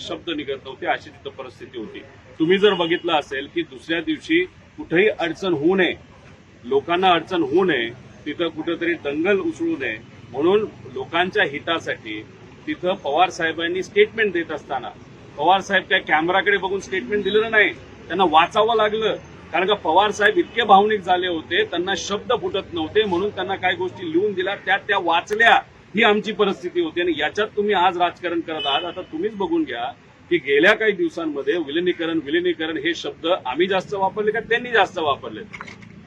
शब्द निघत नव्हते, अशी तिथं परिस्थिती होती. तुम्ही जर बघितलं असेल की दुसऱ्या दिवशी कुठेही अडचण होऊ नये, लोकांना अडचण होऊ नये, तिथं कुठेतरी दंगल उसळू नये म्हणून लोकांच्या हितासाठी तिथं पवार साहेबांनी स्टेटमेंट देत असताना पवार साहेब त्या कॅमेराकडे बघून स्टेटमेंट दिलेलं नाही, त्यांना वाचावं लागलं. कारण का पवार साहेब इतके भावनिक झाले होते, त्यांना शब्द फुटत नव्हते, म्हणून त्यांना काही गोष्टी लिहून दिल्या, त्या वाचल्या. ही आमची परिस्थिती होती आणि याच्यात तुम्ही आज राजकारण करत आहात. आता तुम्हीच बघून घ्या की गेल्या काही दिवसांमध्ये विलिनीकरण हे शब्द आम्ही जास्त वापरले का त्यांनी जास्त वापरले.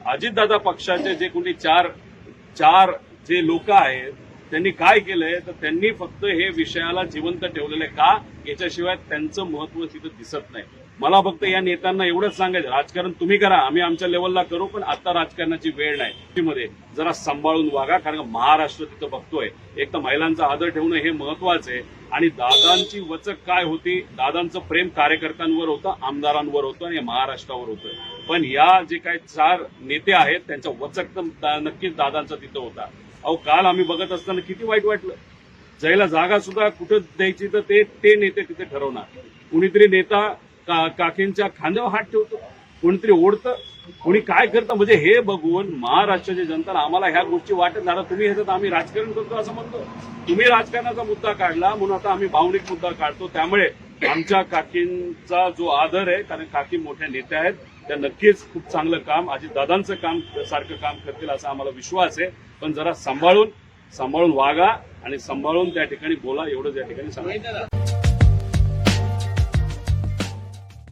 अजितदादा पक्षाचे जे कोणी चार जे लोक आहेत त्यांनी काय केलंय तर त्यांनी फक्त हे विषयाला जिवंत ठेवलेलं आहे. का? याच्याशिवाय त्यांचं महत्व तिथं दिसत नाही. मला फक्त या नेत्यांना एवढंच सांगायचं, राजकारण तुम्ही करा, आम्ही आमच्या लेवलला करू, पण आता राजकारणाची वेळ नाही. मध्ये जरा सांभाळून वागा, कारण महाराष्ट्र तिथं बघतोय. एक तर महिलांचा आदर ठेवणं हे महत्वाचं आहे आणि दादांची वचक काय होती, दादांचं प्रेम कार्यकर्त्यांवर होतं, आमदारांवर होतं आणि महाराष्ट्रावर होतं. पण या जे काही 4 नेते आहेत त्यांचा वचक तर नक्कीच दादांचा तिथं होता. अहो काल आम्ही बघत असताना किती वाईट वाटलं. जायला जागा सुद्धा कुठं द्यायची तर ते नेते तिथे ठरवणार. कुणीतरी नेता काकींच्या खांद्यावर हात ठेवतो, कोणीतरी ओढतं, कोणी काय करतं. म्हणजे हे बघून महाराष्ट्राच्या जनता आम्हाला ह्या गोष्टी वाटत नाही. तुम्ही ह्याच्यात आम्ही राजकारण करतो असं म्हणतो. तुम्ही राजकारणाचा मुद्दा काढला म्हणून आता आम्ही भावनिक मुद्दा काढतो. त्यामुळे आमच्या काकींचा जो आदर आहे, कारण काकी मोठ्या नेत्या आहेत, त्या नक्कीच खूप चांगलं काम अजितदादांचं काम सारखं काम करतील असा आम्हाला विश्वास आहे. पण जरा सांभाळून वागा आणि सांभाळून त्या ठिकाणी बोला, एवढंच या ठिकाणी सांगा.